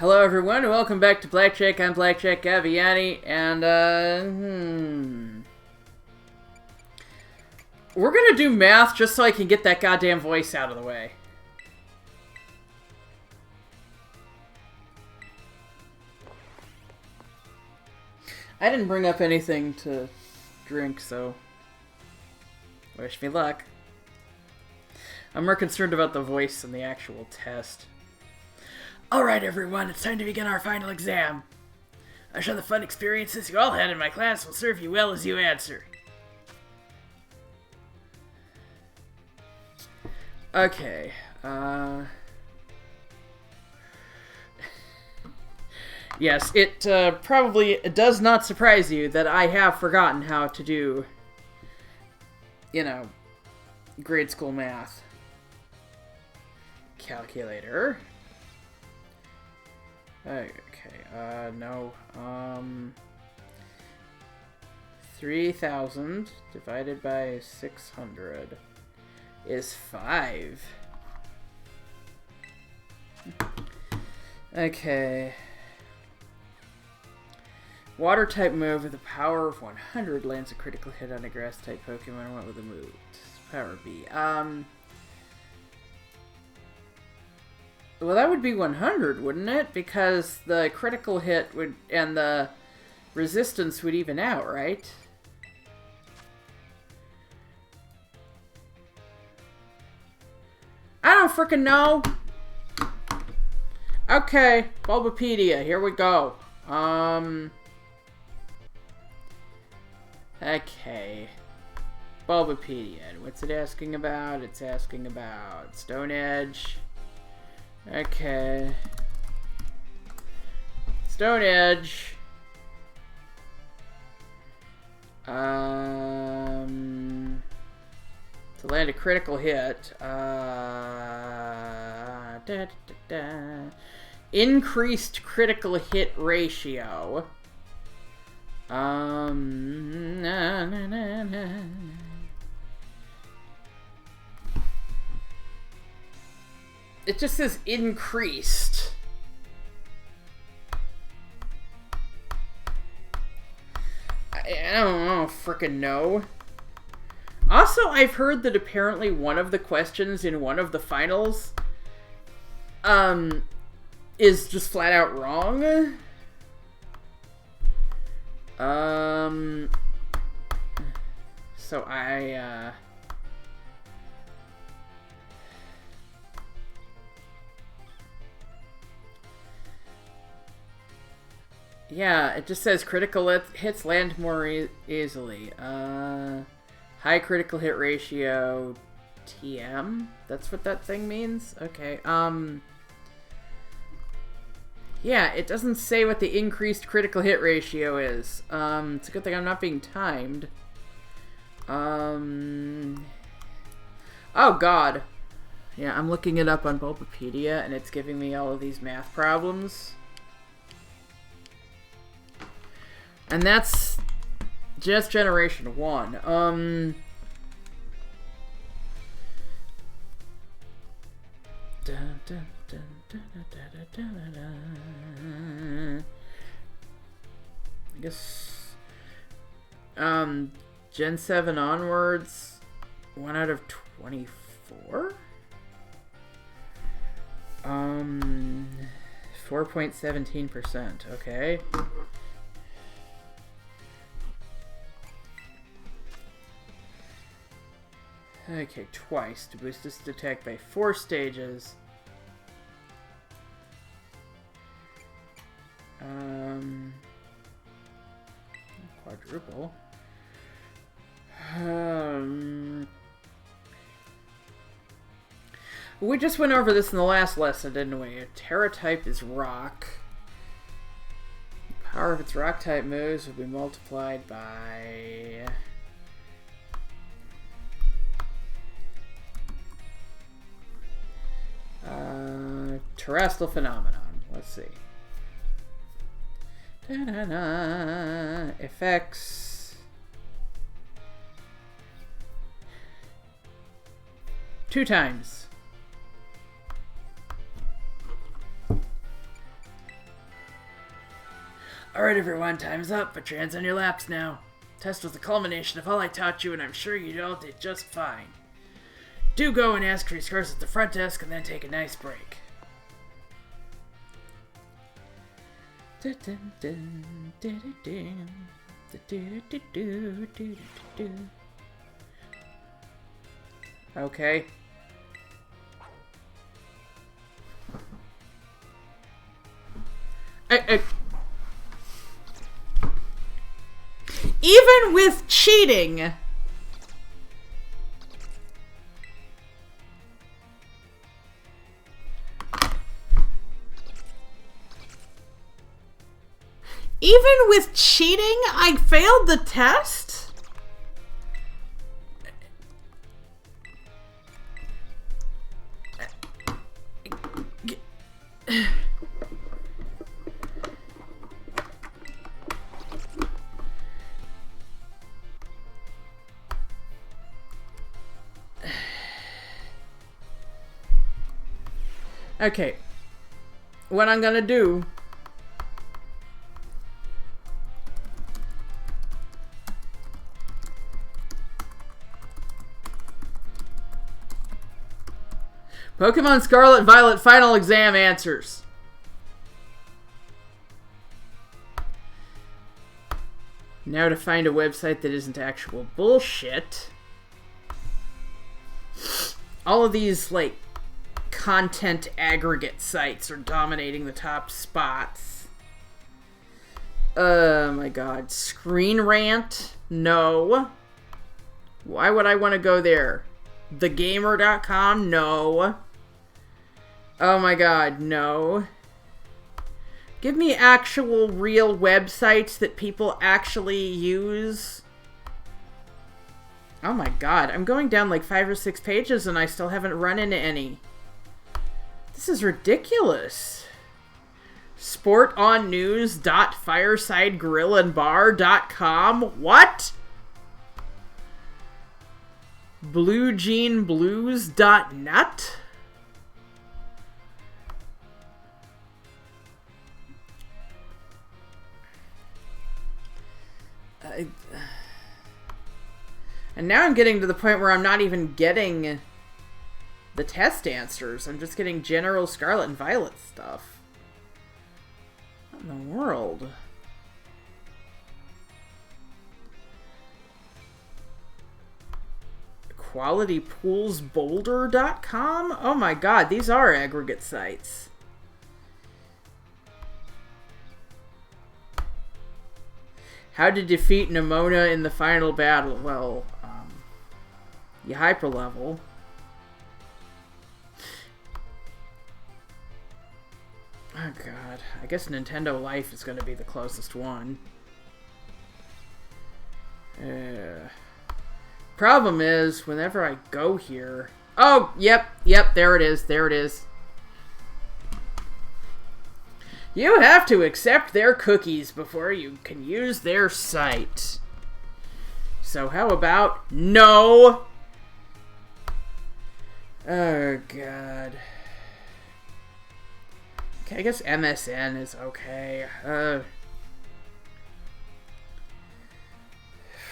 Hello everyone, and welcome back to Blackjack. I'm Blackjack Gaviani, and we're gonna do math just so I can get that goddamn voice out of the way. I didn't bring up anything to drink, so wish me luck. I'm more concerned about the voice than the actual test. Alright everyone, it's time to begin our final exam. I'm sure the fun experiences you all had in my class will serve you well as you answer. Okay, yes, it probably does not surprise you that I have forgotten how to do, you know, grade school math. Calculator. Okay, no, 3,000 divided by 600 is 5. Okay. Water type move with a power of 100 lands a critical hit on a grass type Pokemon. What would the move power be? Well, that would be 100, wouldn't it? Because the critical hit would and the resistance would even out, right? I don't frickin' know. Okay, Bulbapedia, here we go. Okay. Bulbapedia, what's it asking about? It's asking about Stone Edge. Okay. Stone Edge. To land a critical hit. Increased critical hit ratio. It just says increased. I don't frickin' know. Also, I've heard that apparently one of the questions in one of the finals is just flat out wrong. So yeah, it just says critical hits land more easily. High critical hit ratio, TM? That's what that thing means? Okay, yeah, it doesn't say what the increased critical hit ratio is. It's a good thing I'm not being timed. Oh god. Yeah, I'm looking it up on Bulbapedia, and it's giving me all of these math problems. And that's just Generation 1. I guess, Gen 7 onwards, 1 out of 24? 4.17%, okay. Okay, twice to boost this attack by 4 stages. Quadruple. We just went over this in the last lesson, didn't we? A Terra type is rock. The power of its rock type moves will be multiplied by terrestrial phenomenon. Let's see. Effects. 2 times. Alright everyone, time's up. Put your hands on your laps now. Test was the culmination of all I taught you, and I'm sure you all did just fine. Do go and ask for your scores at the front desk, and then take a nice break. Okay. Even with cheating, I failed the test? Okay. What I'm gonna do... Pokemon Scarlet and Violet final exam answers. Now to find a website that isn't actual bullshit. All of these, like, content aggregate sites are dominating the top spots. Oh my god. Screen Rant? No. Why would I want to go there? TheGamer.com? No. Oh my god, no. Give me actual real websites that people actually use. Oh my god, I'm going down like 5 or 6 pages and I still haven't run into any. This is ridiculous. sportonnews.firesidegrillandbar.com? What? bluejeanblues.net? And now I'm getting to the point where I'm not even getting the test answers. I'm just getting general Scarlet and Violet stuff. What in the world? QualityPoolsBoulder.com? Oh my god, these are aggregate sites. How to defeat Nemona in the final battle? Well, you hyper level. Oh god, I guess Nintendo Life is going to be the closest one. Problem is, whenever I go here... Oh, yep, there it is, there it is. You have to accept their cookies before you can use their site. So how about no? Oh, God. Okay, I guess MSN is okay.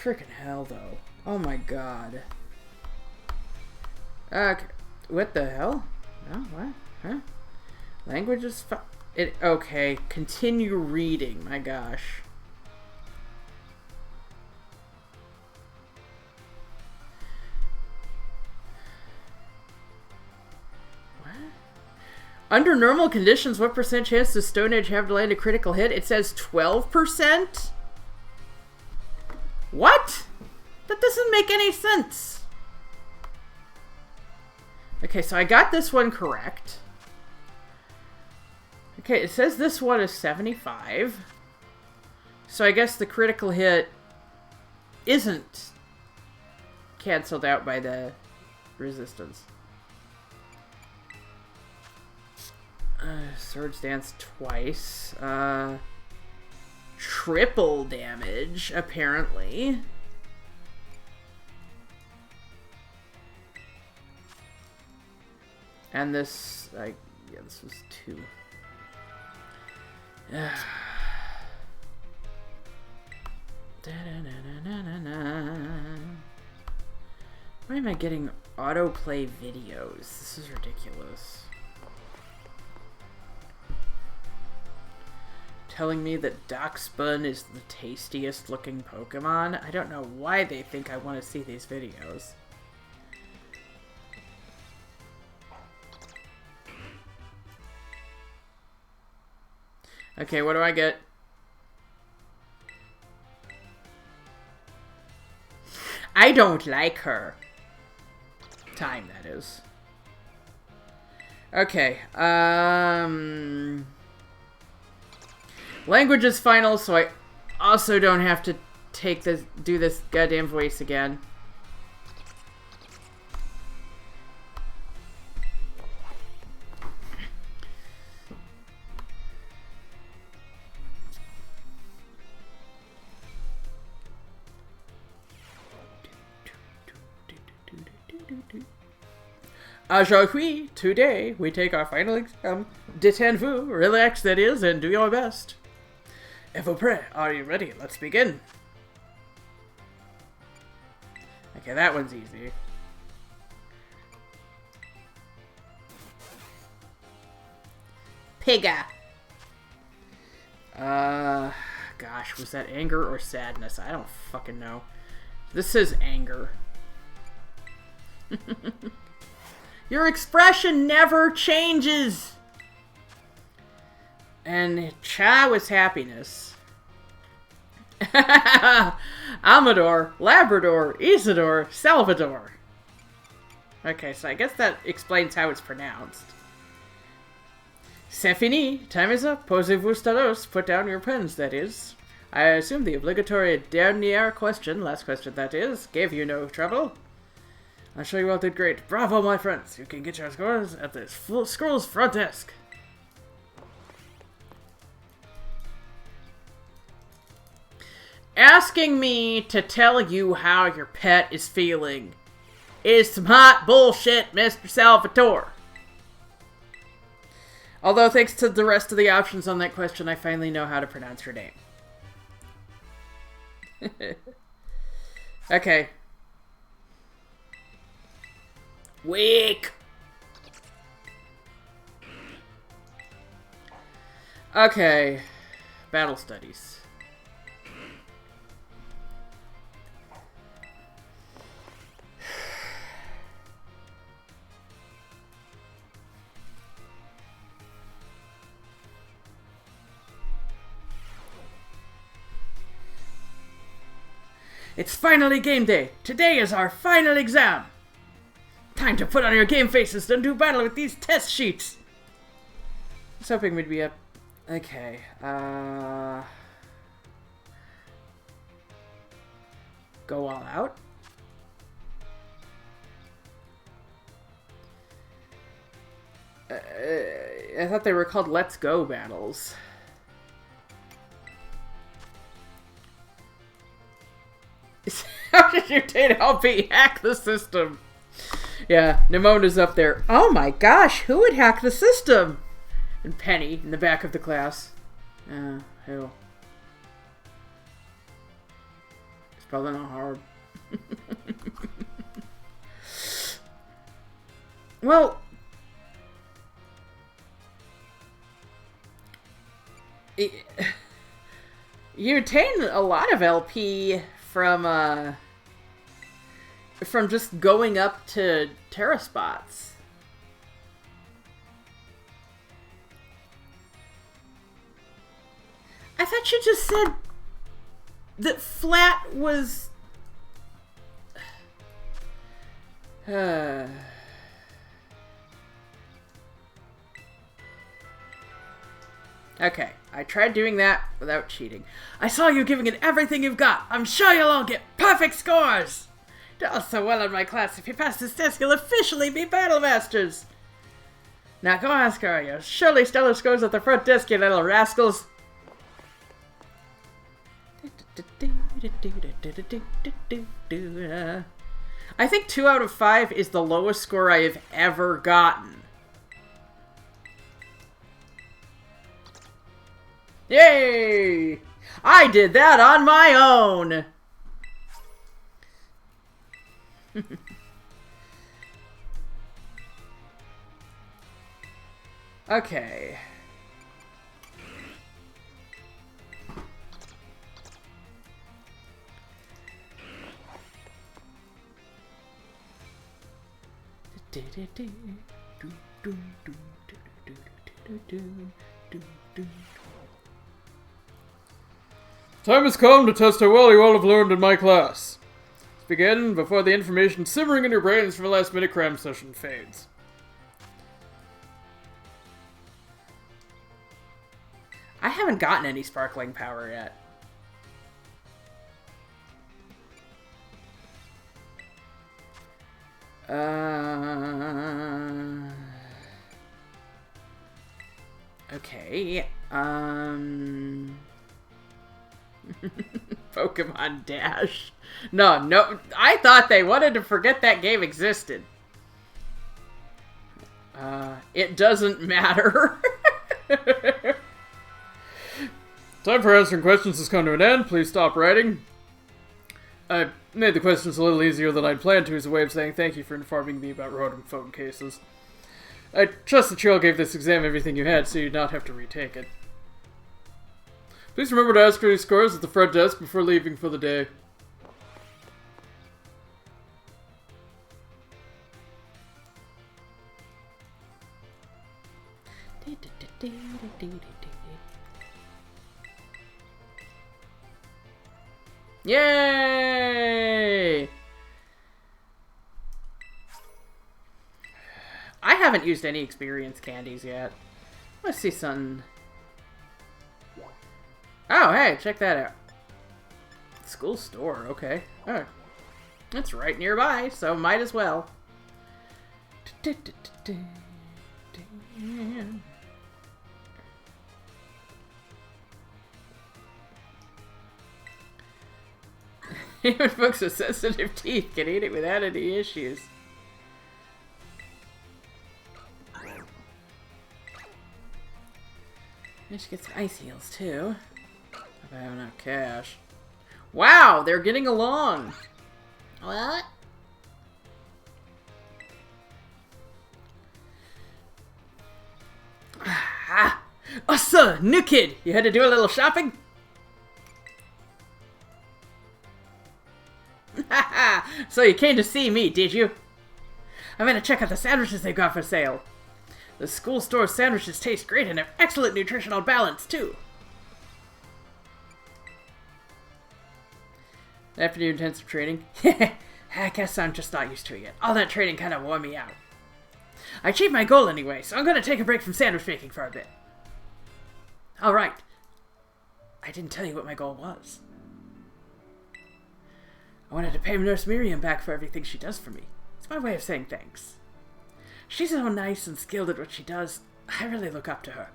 Freaking hell, though. Oh my god. Okay. What the hell? No, what? Huh? Languages okay, continue reading. My gosh. What? Under normal conditions, what percent chance does Stone Age have to land a critical hit? It says 12%? What? That doesn't make any sense. Okay, so I got this one correct. Okay, it says this one is 75. So I guess the critical hit isn't canceled out by the resistance. Swords Dance twice. Triple damage, apparently. And this, yeah, this was 2. Why am I getting autoplay videos? This is ridiculous. Telling me that Darkspun is the tastiest looking Pokemon? I don't know why they think I want to see these videos. Okay, what do I get? I don't like her. Tyme, that is. Okay, language is final, so I also don't have to do this goddamn voice again. Aujourd'hui, today, we take our final exam. Détendez-vous, relax that is, and do your best. Et vous prêt? Are you ready? Let's begin. Okay, that one's easy. Pigga. Gosh, was that anger or sadness? I don't fucking know. This is anger. Your expression never changes! And cha was happiness. Amador, Labrador, Isidore, Salvador. Okay, so I guess that explains how it's pronounced. C'est fini. Time is up. Posez-vous stalos. Put down your pens, that is. I assume the obligatory dernière question, last question that is, gave you no trouble. I'm sure you all did great. Bravo, my friends. You can get your scores at the Scrolls front desk. Asking me to tell you how your pet is feeling is some hot bullshit, Mr. Salvatore. Although, thanks to the rest of the options on that question, I finally know how to pronounce your name. Okay. Weak! Okay. Battle studies. It's finally game day. Today is our final exam. Time to put on your game faces and do battle with these test sheets. I was hoping we'd be up. Okay. Go all out. I thought they were called Let's Go battles. How did you date help me hack the system? Yeah, Nimona's up there. Oh my gosh, who would hack the system? And Penny in the back of the class. Who? It's probably not hard. Well, you attain a lot of LP from just going up to Terra spots. I thought you just said that flat was... Okay, I tried doing that without cheating. I saw you giving it everything you've got. I'm sure you'll all get perfect scores. Did all so well in my class. If you pass this test, you'll officially be Battle Masters. Now go ask her. You surely stellar scores at the front desk, you little rascals. I think 2 out of 5 is the lowest score I have ever gotten. Yay! I did that on my own! Okay. Time has come to test how well you all have learned in my class. Let's begin before the information simmering in your brains from a last-minute cram session fades. I haven't gotten any sparkling power yet. Okay, Pokemon Dash. No, I thought they wanted to forget that game existed. It doesn't matter. Time for answering questions has come to an end. Please stop writing. I made the questions a little easier than I'd planned to as a way of saying thank you for informing me about rodent phone cases. I trust that you all gave this exam everything you had, so you'd not have to retake it. Please remember to ask for your scores at the front desk before leaving for the day. Yay! I haven't used any experience candies yet. Let's see something. Oh, hey, check that out. School store, okay. Oh, it's right nearby, so might as well. Even folks with sensitive teeth can eat it without any issues. I should get some ice heals too. If I have enough cash. Wow, they're getting along. What? Ah! Oh, sir, new kid. You had to do a little shopping? So you came to see me, did you? I'm gonna check out the sandwiches they've got for sale. The school store sandwiches taste great and have excellent nutritional balance, too. After your intensive training? I guess I'm just not used to it yet. All that training kind of wore me out. I achieved my goal anyway, so I'm gonna take a break from sandwich making for a bit. Alright. I didn't tell you what my goal was. I wanted to pay Nurse Miriam back for everything she does for me. It's my way of saying thanks. She's so nice and skilled at what she does. I really look up to her.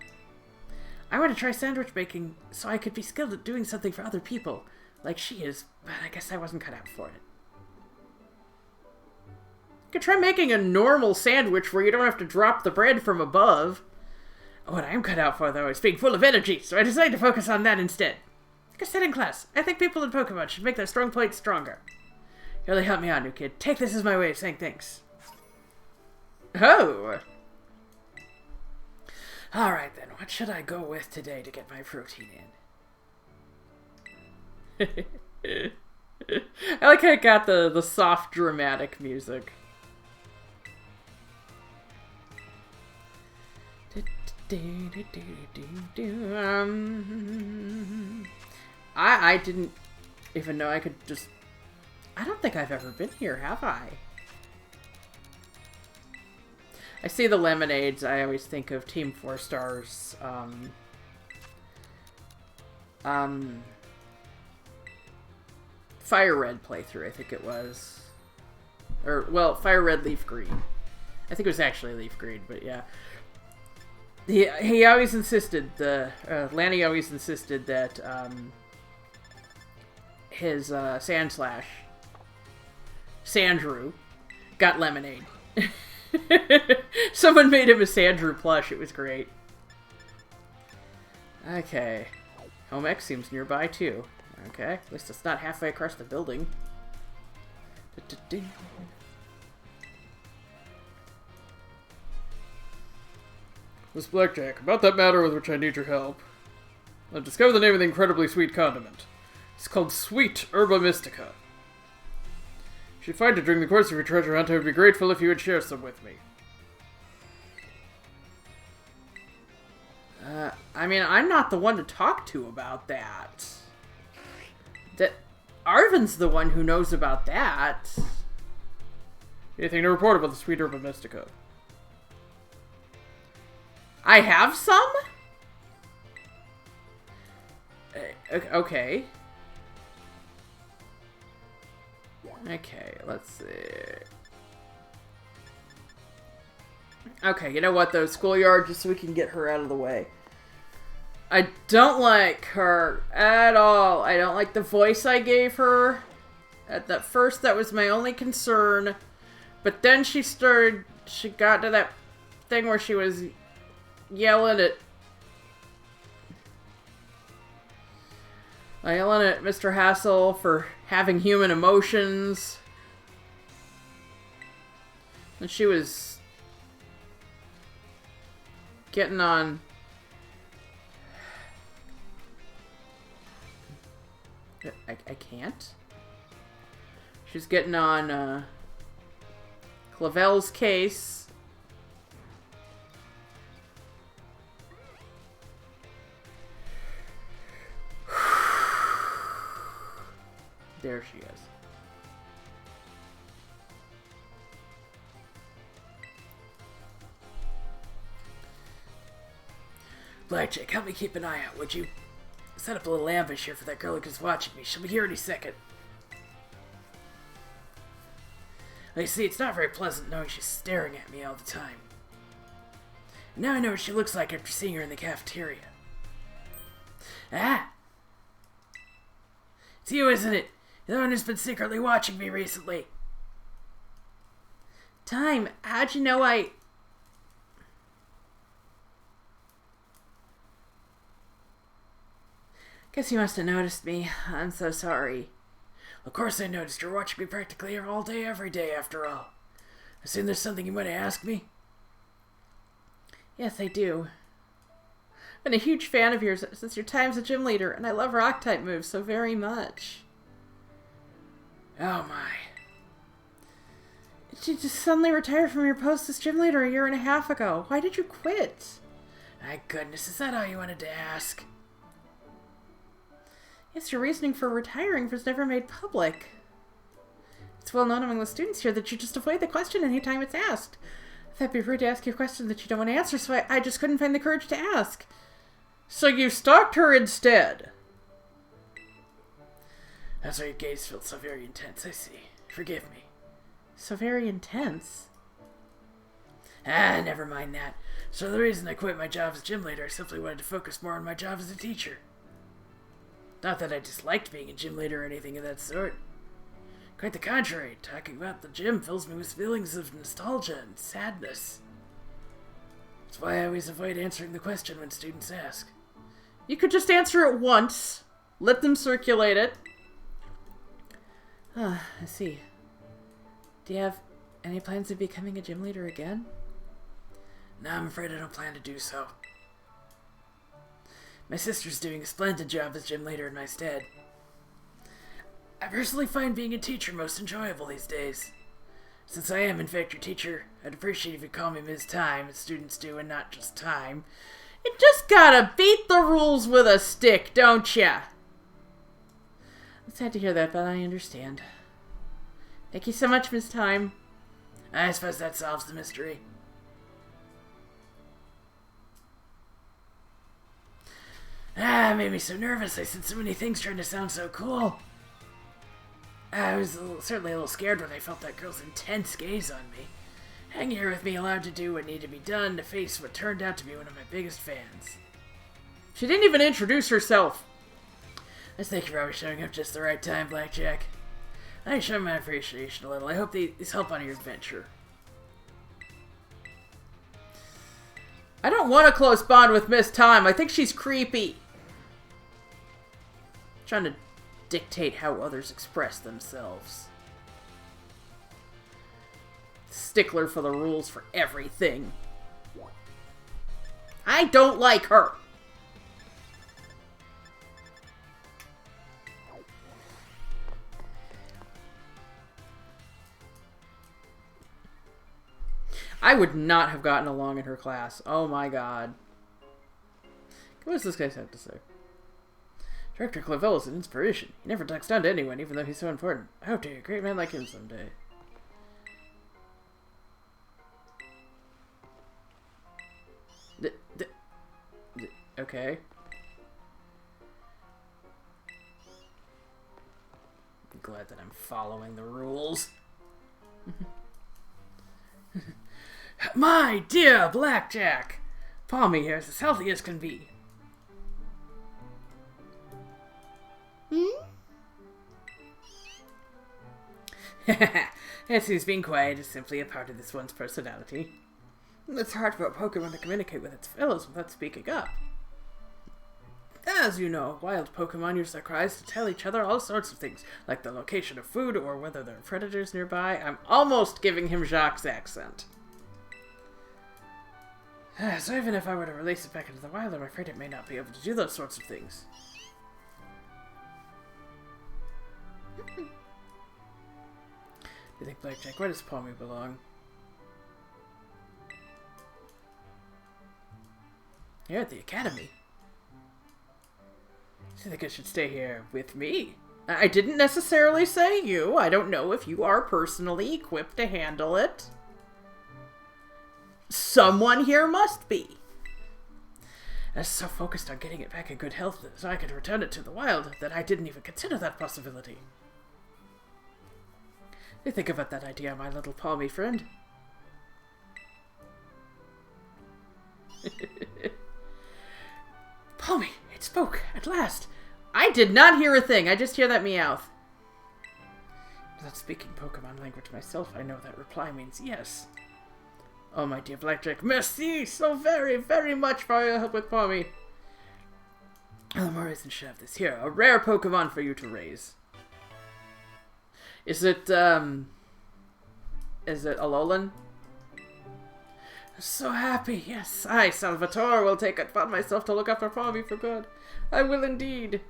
I want to try sandwich making so I could be skilled at doing something for other people, like she is, but I guess I wasn't cut out for it. You could try making a normal sandwich where you don't have to drop the bread from above. What I am cut out for, though, is being full of energy, so I decided to focus on that instead. Like I said in class, I think people in Pokemon should make their strong points stronger. You really helped me out, new kid. Take this as my way of saying thanks. Oh! Alright then, what should I go with today to get my protein in? I like how it got the soft, dramatic music. I didn't even know I could just... I don't think I've ever been here, have I? I see the lemonades, I always think of Team 4 Stars, Fire Red playthrough, I think it was. Or, well, Fire Red, Leaf Green. I think it was actually Leaf Green, but yeah. He always insisted, Lanny always insisted that, his, Sandslash, Sandrew, got lemonade. Someone made him a Sandrew plush, it was great. Okay. Home X seems nearby, too. Okay, at least it's not halfway across the building. Miss Blackjack, about that matter with which I need your help. I've discovered the name of the incredibly sweet condiment. It's called Sweet Herba Mystica. If you find it during the course of your treasure hunt, I would be grateful if you would share some with me. I mean, I'm not the one to talk to about that. Arvin's the one who knows about that. Anything to report about the Sweet Herba Mystica? I have some? Okay. Okay, let's see. Okay, you know what though? Schoolyard, just so we can get her out of the way. I don't like her at all. I don't like the voice I gave her. At first, that was my only concern. But then she got to that thing where she was yelling at Mr. Hassel for having human emotions. And she was getting on I can't. She's getting on Clavel's case. There she is. Blackjack, help me keep an eye out, would you? Set up a little ambush here for that girl who's watching me. She'll be here any second. You see, it's not very pleasant knowing she's staring at me all the time. And now I know what she looks like after seeing her in the cafeteria. Ah! It's you, isn't it? You're the one who's been secretly watching me recently. Tyme, how'd you know I... Guess you must have noticed me. I'm so sorry. Of course I noticed. You're watching me practically all day, every day, after all. I assume there's something you want to ask me? Yes, I do. I've been a huge fan of yours since your time as a gym leader, and I love rock-type moves so very much. Oh my. Did you just suddenly retire from your post as gym leader a year and a half ago? Why did you quit? My goodness, is that all you wanted to ask? Yes, your reasoning for retiring was never made public. It's well known among the students here that you just avoid the question anytime it's asked. That'd be rude to ask you a question that you don't want to answer, so I just couldn't find the courage to ask. So you stalked her instead? That's why your gaze felt so very intense, I see. Forgive me. So very intense? Ah, never mind that. So the reason I quit my job as gym leader, I simply wanted to focus more on my job as a teacher. Not that I disliked being a gym leader or anything of that sort. Quite the contrary, talking about the gym fills me with feelings of nostalgia and sadness. That's why I always avoid answering the question when students ask. You could just answer it once. Let them circulate it. Ah, I see. Do you have any plans of becoming a gym leader again? No, I'm afraid I don't plan to do so. My sister's doing a splendid job as gym leader in my stead. I personally find being a teacher most enjoyable these days. Since I am, in fact, your teacher, I'd appreciate if you call me Ms. Tyme, as students do, and not just Tyme. You just gotta beat the rules with a stick, don't ya? I'm sad to hear that, but I understand. Thank you so much, Ms. Tyme. I suppose that solves the mystery. Ah, it made me so nervous. I said so many things trying to sound so cool. I was certainly a little scared when I felt that girl's intense gaze on me. Hanging here with me, allowed to do what needed to be done to face what turned out to be one of my biggest fans. She didn't even introduce herself. I think you're always showing up just the right time, Blackjack. I show my appreciation a little. I hope these help on your adventure. I don't want a close bond with Miss Tyme. I think she's creepy. Trying to dictate how others express themselves. Stickler for the rules for everything. I don't like her. I would not have gotten along in her class. Oh my god. What does this guy have to say? Director Clavel is an inspiration. He never talks down to anyone, even though he's so important. I hope to be a great man like him someday. Okay. I'm glad that I'm following the rules. My dear Blackjack! Palmy here is as healthy as can be. Yes, he's being quiet is simply a part of this one's personality. It's hard for a Pokemon to communicate with its fellows without speaking up. As you know, wild Pokemon use their cries to tell each other all sorts of things, like the location of food or whether there are predators nearby. I'm almost giving him Jacques' accent. So even if I were to release it back into the wild, I'm afraid it may not be able to do those sorts of things. You think, Blackjack, where does Palmy belong? Here at the academy. Do you think I should stay here with me? I didn't necessarily say you. I don't know if you are personally equipped to handle it. Someone here must be. I was so focused on getting it back in good health so I could return it to the wild that I didn't even consider that possibility. You think about that idea, my little Palmy friend. Palmy, it spoke, at last. I did not hear a thing. I just hear that Meowth. Without speaking Pokemon language myself, I know that reply means yes. Oh, my dear Blackjack, merci so very, very much for your help with Palmy. The more reason should have this here. A rare Pokemon for you to raise. Is it Alolan? So happy, yes. I, Salvatore, will take it upon myself to look after Palmy for good. I will indeed.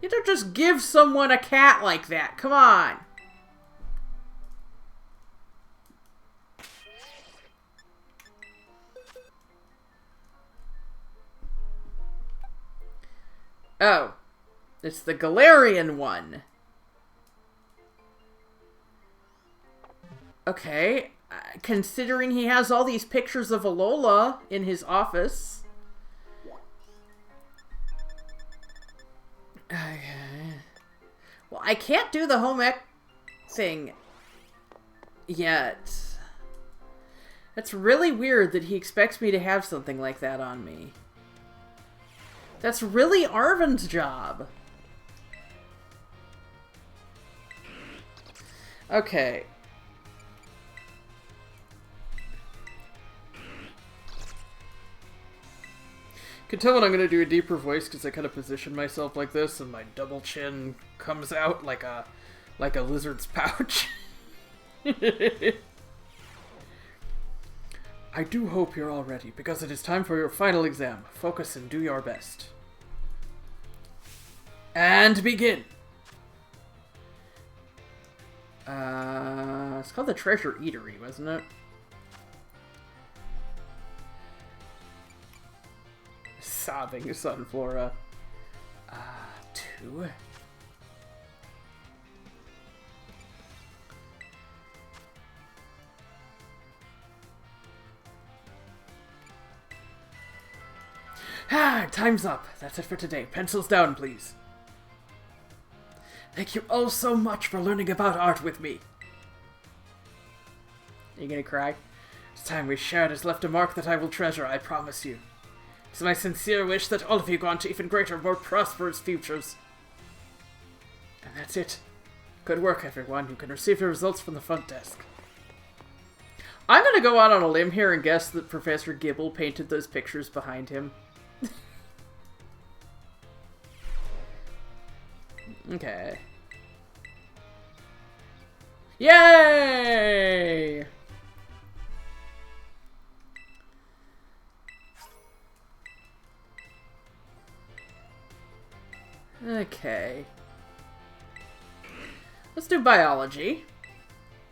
You don't just give someone a cat like that. Come on. Oh. It's the Galarian one. Okay. Considering he has all these pictures of Alola in his office. Okay. Well, I can't do the home ec thing yet. That's really weird that he expects me to have something like that on me. That's really Arven's job. Okay. You can tell when I'm going to do a deeper voice because I kind of position myself like this and my double chin comes out like a lizard's pouch. I do hope you're all ready because it is time for your final exam. Focus and do your best. And begin! It's called the Treasure Eatery, wasn't it? Sobbing Sunflora. 2. Time's up. That's it for today. Pencils down, please. Thank you all so much for learning about art with me. Are you gonna cry? This time we shared has left a mark that I will treasure, I promise you. It's my sincere wish that all of you go on to even greater, more prosperous futures. And that's it. Good work, everyone. You can receive your results from the front desk. I'm gonna go out on a limb here and guess that Professor Gibble painted those pictures behind him. Okay. Yay! Okay. Let's do biology.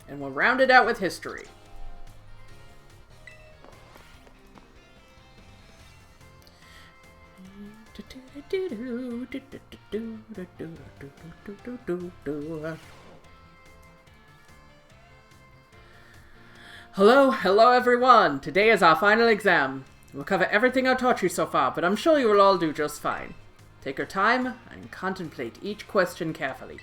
And we'll round it out with history. Hello everyone! Today is our final exam. We'll cover everything I've taught you so far, but I'm sure you will all do just fine. Take your time and contemplate each question carefully.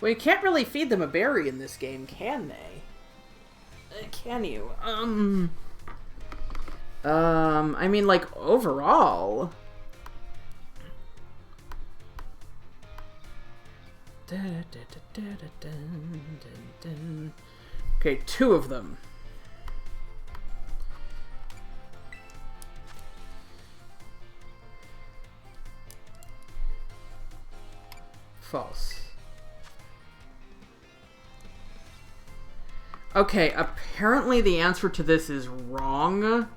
Well, you can't really feed them a berry in this game, can they? Can you? I mean, like, overall. Okay, 2 of them. False. Okay, apparently the answer to this is wrong.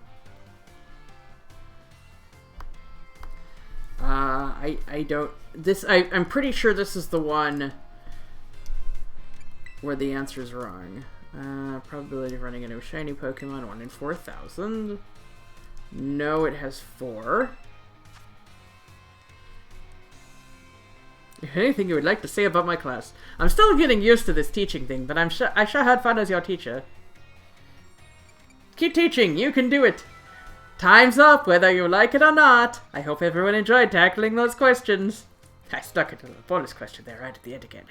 I'm pretty sure this is the one where the answer is wrong. Probability of running into a shiny Pokemon, 1 in 4,000. No, it has 4. Anything you would like to say about my class? I'm still getting used to this teaching thing, but I sure had fun as your teacher. Keep teaching, you can do it! Time's up, whether you like it or not. I hope everyone enjoyed tackling those questions. I stuck it a little bonus question there right at the end again.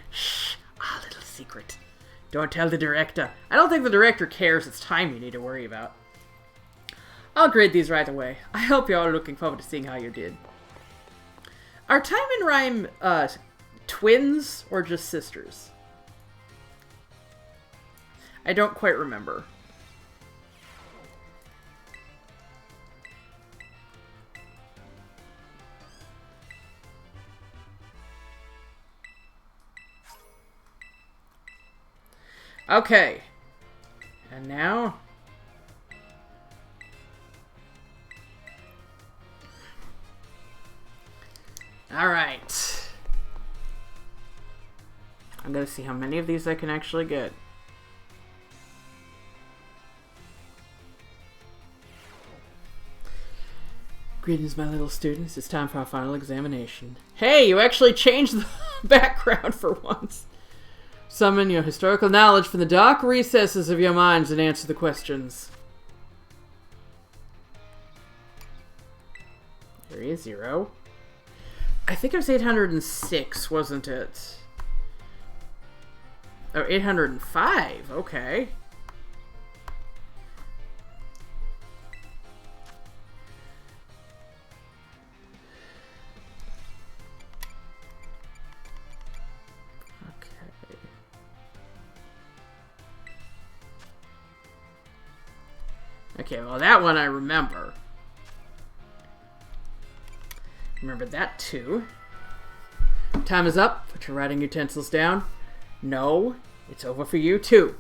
Shh, a little secret. Don't tell the director. I don't think the director cares. It's time you need to worry about. I'll grade these right away. I hope you're all looking forward to seeing how you did. Are Tyme and Ryme twins or just sisters? I don't quite remember. Okay. And now... Alright. I'm gonna see how many of these I can actually get. Greetings, my little students. It's time for our final examination. Hey, you actually changed the background for once. Summon your historical knowledge from the dark recesses of your minds and answer the questions. Area 0. I think it was 806, wasn't it? Oh, 805. Okay. Okay, well, that one I remember. Remember that, too. Time is up. Put your writing utensils down. No, it's over for you, too.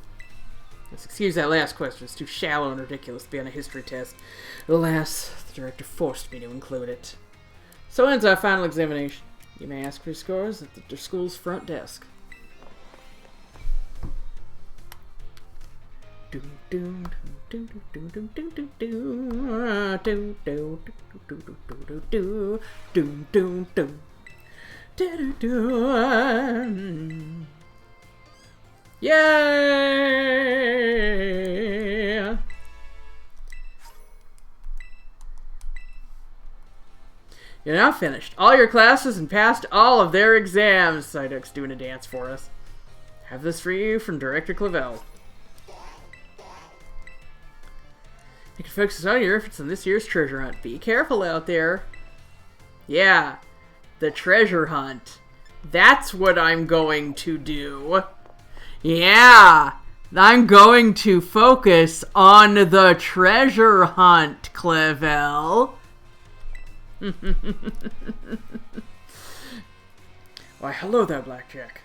Let's excuse that last question. It's too shallow and ridiculous to be on a history test. Alas, the director forced me to include it. So ends our final examination. You may ask for your scores at the school's front desk. Yeah! You're now finished all your classes and passed all of their exams. Psyduck's doing a dance for us. Have this for you from Director Clavel. You can focus on your efforts on this year's treasure hunt. Be careful out there. Yeah, the treasure hunt. That's what I'm going to do. Yeah, I'm going to focus on the treasure hunt, Clevel. Why, hello there, Blackjack.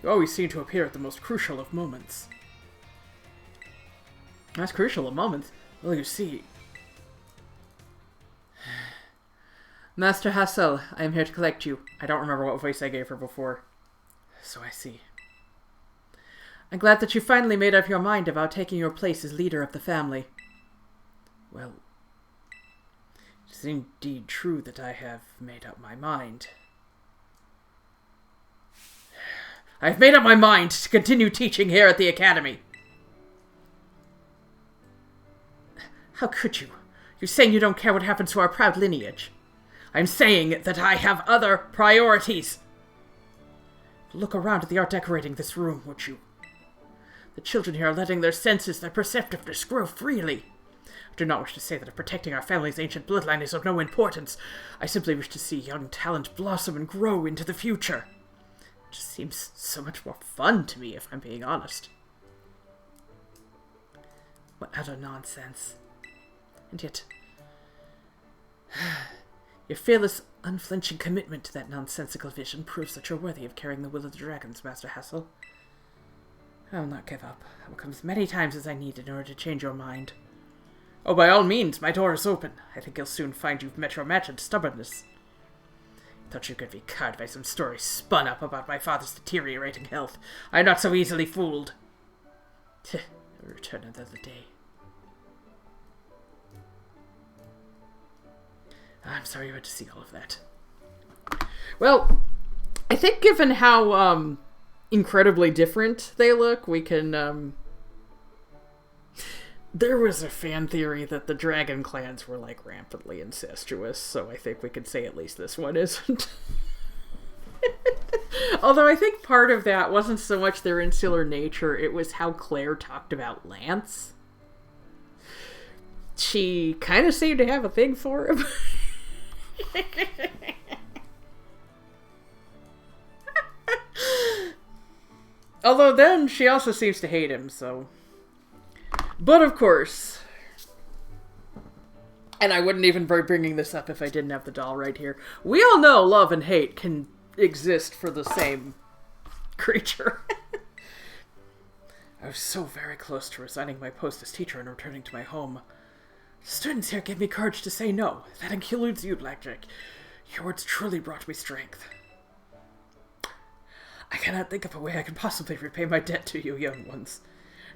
You always seem to appear at the most crucial of moments. That's crucial of moments. Well, you see... Master Hassel, I am here to collect you. I don't remember what voice I gave her before. So I see. I'm glad that you finally made up your mind about taking your place as leader of the family. Well, it is indeed true that I have made up my mind. I've made up my mind to continue teaching here at the academy. How could you? You're saying you don't care what happens to our proud lineage. I'm saying that I have other priorities. Look around at the art decorating this room, would you? The children here are letting their senses, their perceptiveness grow freely. I do not wish to say that protecting our family's ancient bloodline is of no importance. I simply wish to see young talent blossom and grow into the future. It just seems so much more fun to me, if I'm being honest. What utter nonsense. And yet, your fearless, unflinching commitment to that nonsensical vision proves that you're worthy of carrying the will of the dragons, Master Hassel. I will not give up. I will come as many times as I need in order to change your mind. Oh, by all means, my door is open. I think you'll soon find you've met your match in stubbornness. I thought you could be cowed by some story spun up about my father's deteriorating health. I am not so easily fooled. I'll return another day. I'm sorry you had to see all of that. Well, I think given how incredibly different they look, we can... There was a fan theory that the dragon clans were, like, rampantly incestuous, so I think we could say at least this one isn't. Although I think part of that wasn't so much their insular nature, it was how Claire talked about Lance. She kind of seemed to have a thing for him. Although then she also seems to hate him, so... But of course, and I wouldn't even be bringing this up if I didn't have the doll right here, we all know love and hate can exist for the same creature. I was so very close to resigning my post as teacher and returning to my home. The students here gave me courage to say no. That includes you, Blackjack. Your words truly brought me strength. I cannot think of a way I can possibly repay my debt to you, young ones.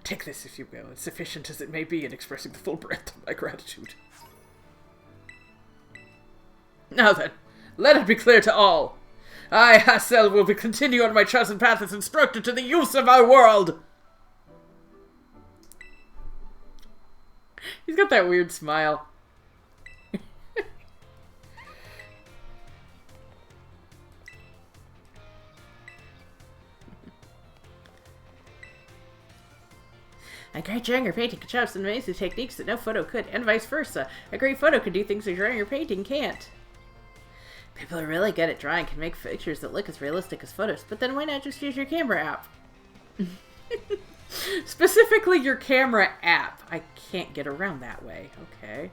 Take this, if you will, as sufficient as it may be in expressing the full breadth of my gratitude. Now then, let it be clear to all. I, Hassel, will continue on my chosen path as instructor to the use of our world. He's got that weird smile. A great drawing or painting can show some amazing techniques that no photo could, and vice versa. A great photo can do things a drawing or painting can't. People who are really good at drawing can make pictures that look as realistic as photos, but then why not just use your camera app? Specifically your camera app. I can't get around that way. Okay.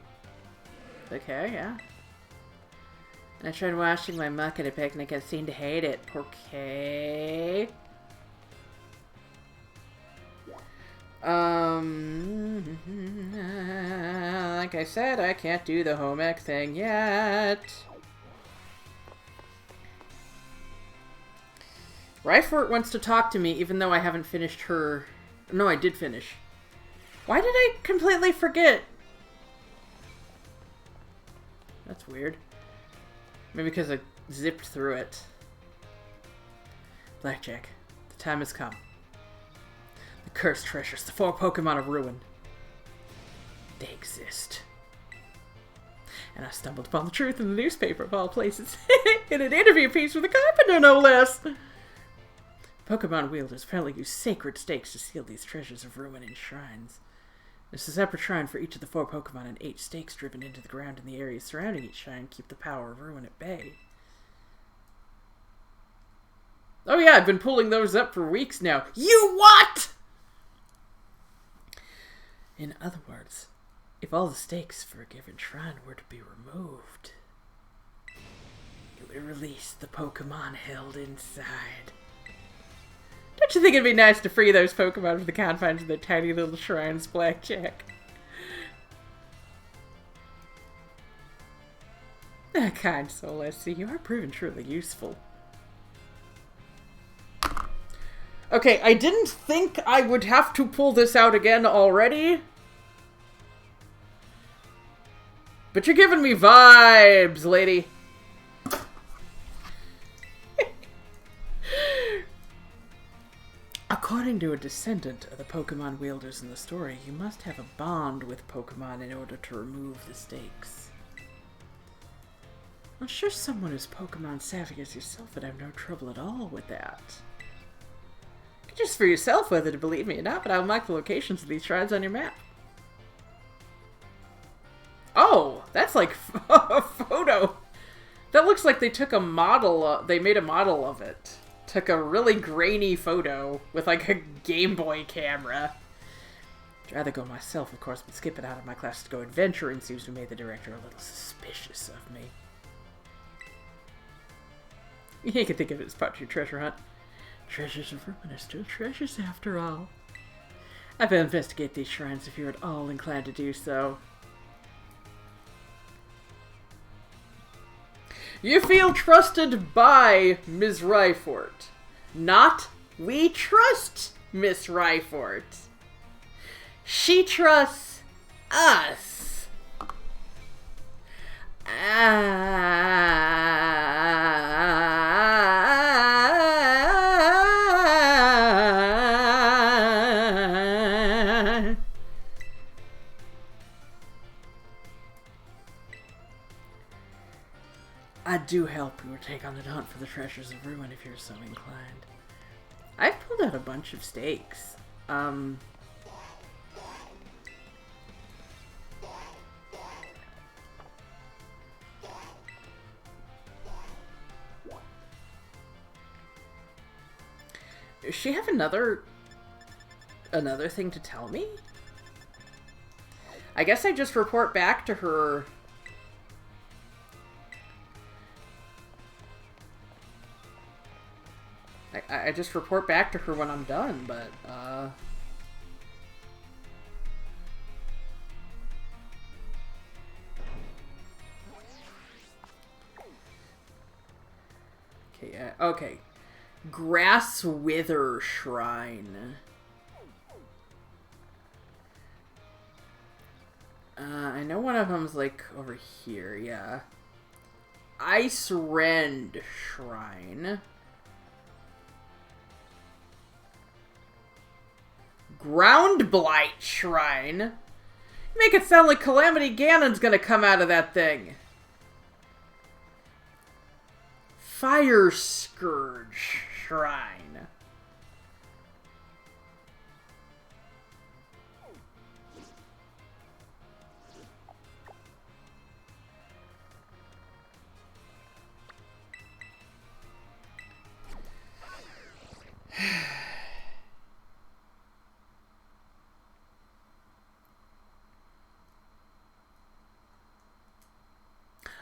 Okay, yeah. I tried washing my muck at a picnic and seemed to hate it. Okay. Like I said, I can't do the home ec thing yet. Ryfort wants to talk to me, even though I haven't finished her... No, I did finish. Why did I completely forget? That's weird. Maybe because I zipped through it. Blackjack, the time has come. The cursed treasures, the 4 Pokémon of ruin. They exist. And I stumbled upon the truth in the newspaper of all places. In an interview piece with a carpenter, no less. Pokemon wielders apparently use sacred stakes to seal these treasures of ruin in shrines. There's a separate shrine for each of the 4 Pokemon, and 8 stakes driven into the ground in the areas surrounding each shrine keep the power of ruin at bay. Oh yeah, I've been pulling those up for weeks now. You what? In other words, if all the stakes for a given shrine were to be removed, it would release the Pokemon held inside. Don't you think it'd be nice to free those Pokemon from the confines of their tiny little shrines, Blackjack? Kind soul, I see. You are proven truly useful. Okay, I didn't think I would have to pull this out again already. But you're giving me vibes, lady. According to a descendant of the Pokemon wielders in the story, you must have a bond with Pokemon in order to remove the stakes. I'm sure someone as Pokemon savvy as yourself would have no trouble at all with that. Just for yourself whether to believe me or not, but I'll mark the locations of these shrines on your map. Oh, that's like a photo. That looks like they took a model, they made a model of it. Took a really grainy photo with like a Game Boy camera. I'd rather go myself, of course, but skipping out of my class to go adventuring seems to make the director a little suspicious of me. You can think of it as part of your treasure hunt. Treasures of ruin are still treasures after all. I will investigate these shrines if you're at all inclined to do so. You feel trusted by Ms. Ryfort. Not we trust Miss Ryfort. She trusts us. I do help you take on the hunt for the treasures of ruin if you're so inclined. I've pulled out a bunch of stakes. Does she have another thing to tell me? I guess I just report back to her. I just report back to her when I'm done, but, Okay, okay. Grass Wither Shrine. I know one of them's, like, over here, yeah. Ice Rend Shrine. Ground Blight Shrine? You make it sound like Calamity Ganon's gonna come out of that thing. Fire Scourge Shrine.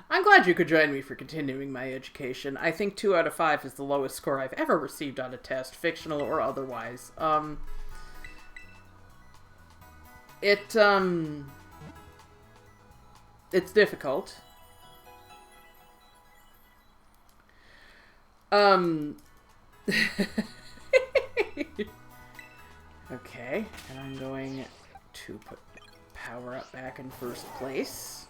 I'm glad you could join me for continuing my education. I think 2 out of 5 is the lowest score I've ever received on a test, fictional or otherwise. It's difficult. Okay, and I'm going to put power up back in first place.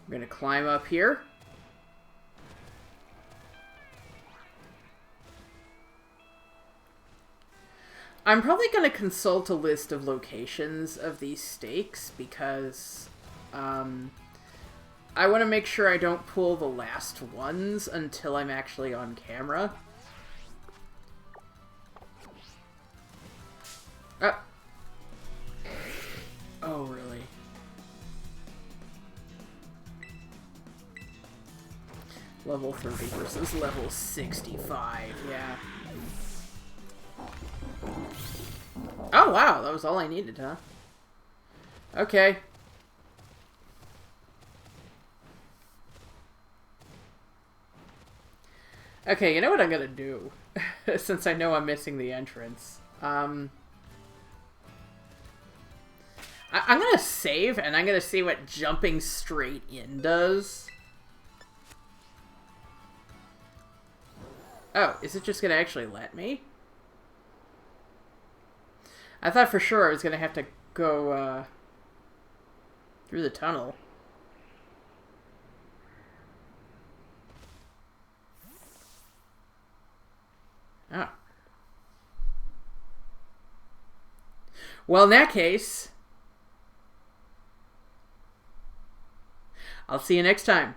I'm gonna climb up here. I'm probably gonna consult a list of locations of these stakes because I want to make sure I don't pull the last ones until I'm actually on camera. Oh, really? Level 30 versus level 65, yeah. Oh, wow, that was all I needed, huh? Okay. Okay, you know what I'm gonna do? Since I know I'm missing the entrance. I'm gonna save, and I'm gonna see what jumping straight in does. Oh, is it just gonna actually let me? I thought for sure I was gonna have to go, through the tunnel. Oh. Well, in that case, I'll see you next time.